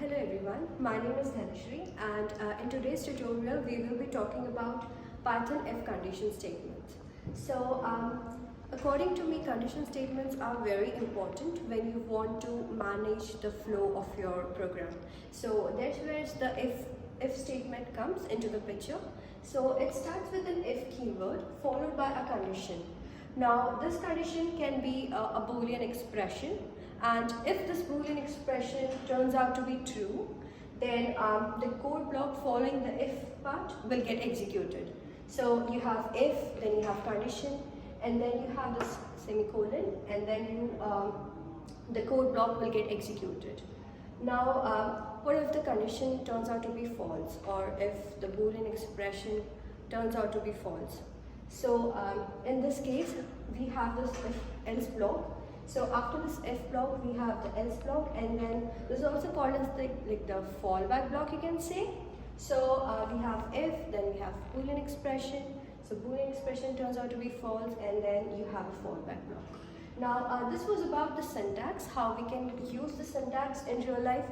Hello everyone, my name is Dhanashri and in today's tutorial we will be talking about Python if condition statements. According to me, condition statements are very important when you want to manage the flow of your program. So that's where the if statement comes into the picture. So it starts with an if keyword followed by a condition. Now this condition can be a Boolean expression, and if this Boolean expression turns out to be true, then the code block following the if part will get executed. So you have if, then you have condition, and then you have this semicolon, and then the code block will get executed. Now, what if the condition turns out to be false, or if the Boolean expression turns out to be false? So in this case, we have this if else block. So after this if block, we have the else block, and then this is also called as the fallback block, you can say. So we have if, then we have Boolean expression. So Boolean expression turns out to be false, and then you have a fallback block. Now this was about the syntax, how we can use the syntax in real life.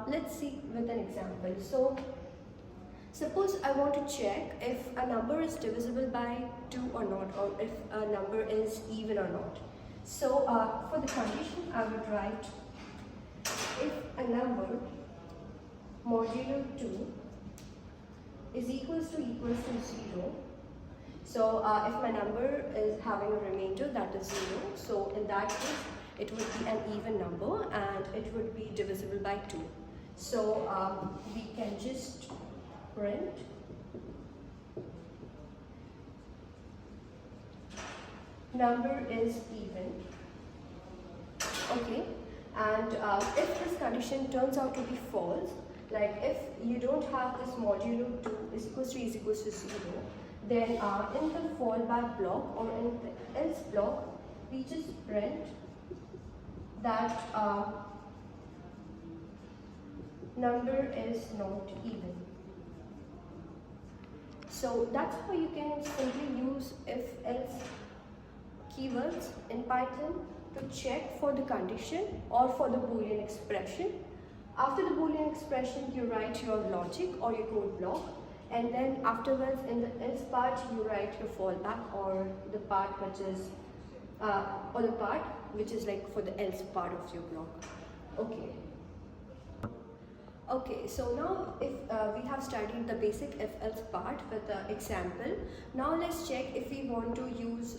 Let's see with an example. So suppose I want to check if a number is divisible by 2 or not, or if a number is even or not. So for the condition, I would write if a number modulo 2 is equals to 0. So if my number is having a remainder that is 0, so in that case it would be an even number and it would be divisible by 2. So we can just print number is even. Okay, and if this condition turns out to be false, like if you don't have this modulo 2 is equals to 0, then in the fallback block or in the else block, we just print that number is not even. So that's how you can simply use if else keywords in Python to check for the condition or for the Boolean expression. After the Boolean expression, you write your logic or your code block, and then afterwards in the else part you write your fallback or the part which is like for the else part of your block. Okay, so now if we have studied the basic if-else part with the example, now let's check if we want to use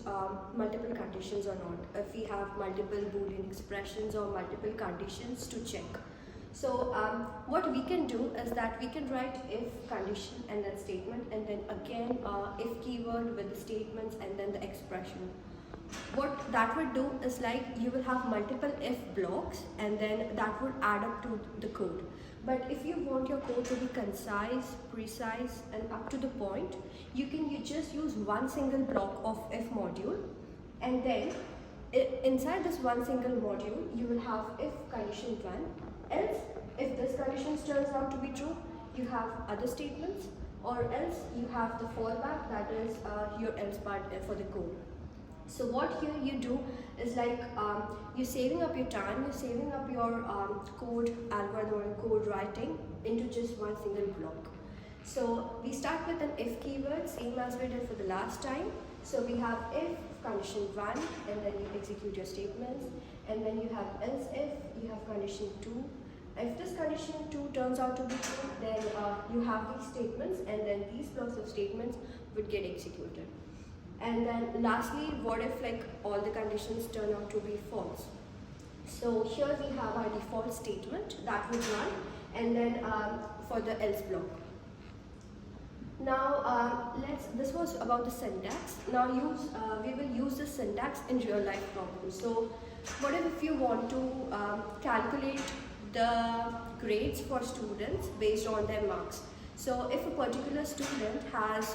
multiple conditions or not, if we have multiple Boolean expressions or multiple conditions to check. So what we can do is that we can write if condition and then statement, and then again if keyword with the statements and then the expression. What that would do is like you will have multiple if blocks, and then that would add up to the code. But if you want your code to be concise, precise and up to the point, you just use one single block of if module, and then inside this one single module you will have if condition 1, else if this condition turns out to be true, you have other statements, or else you have the fallback, that is your else part for the code. So what here you do is like you're saving up your time, you're saving up your code algorithm or code writing into just one single block. So we start with an if keyword, same as we did for the last time. So we have if condition 1, and then you execute your statements, and then you have else if, you have condition 2. If this condition 2 turns out to be true, then you have these statements, and then these blocks of statements would get executed. And then lastly, what if like all the conditions turn out to be false? So here we have our default statement that would run, and then for the else block. Now this was about the syntax. Now we will use the syntax in real life problems. So what if you want to calculate the grades for students based on their marks? So if a particular student has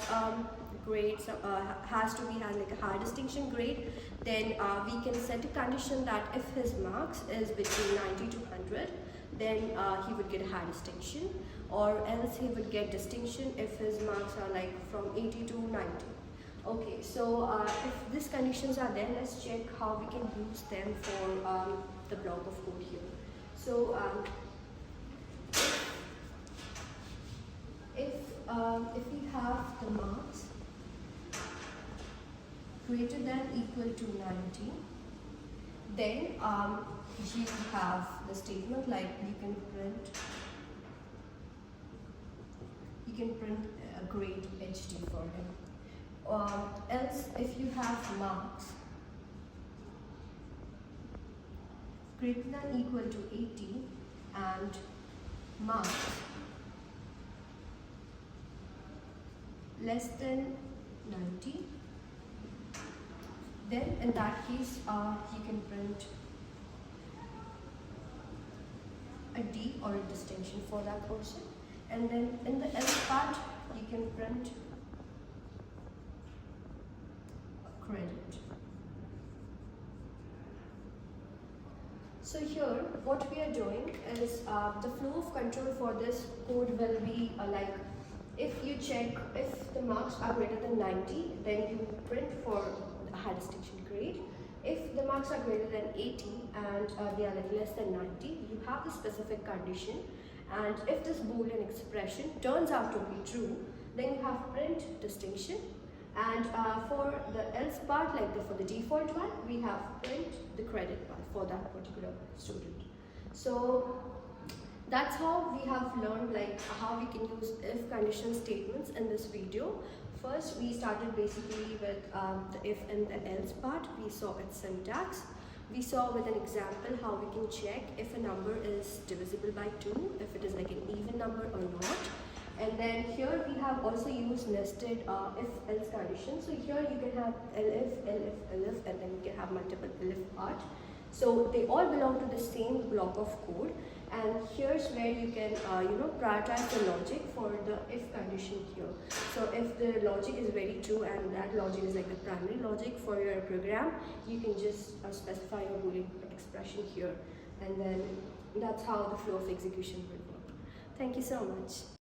grades has like a high distinction grade, then we can set a condition that if his marks is between 90 to 100, then he would get a high distinction, or else he would get distinction if his marks are like from 80 to 90. Okay, so if these conditions are there, let's check how we can use them for the block of code here. So if we have the marks greater than equal to 90, then you have the statement like you can print a grade HD for him. Else, if you have marks greater than equal to 80 and marks less than 90, then in that case you can print a D or a distinction for that person, and then in the else part you can print a credit. So here what we are doing is the flow of control for this code will be like, if you check if the marks are greater than 90, then you print for a high distinction grade. If the marks are greater than 80 and they are like less than 90, you have the specific condition, and if this Boolean expression turns out to be true, then you have print distinction, and for the else part, like for the default one, we have print the credit part for that particular student. So that's how we have learned like how we can use if condition statements in this video. First, we started basically with the if and the else part. We saw its syntax. We saw with an example how we can check if a number is divisible by 2, if it is like an even number or not. And then here we have also used nested if-else conditions. So here you can have elif, and then you can have multiple elif part. So they all belong to the same block of code, and here's where you can prioritize the logic for the if condition here. So if the logic is very true and that logic is like the primary logic for your program, you can just specify your Boolean expression here, and then that's how the flow of execution will work. Thank you so much.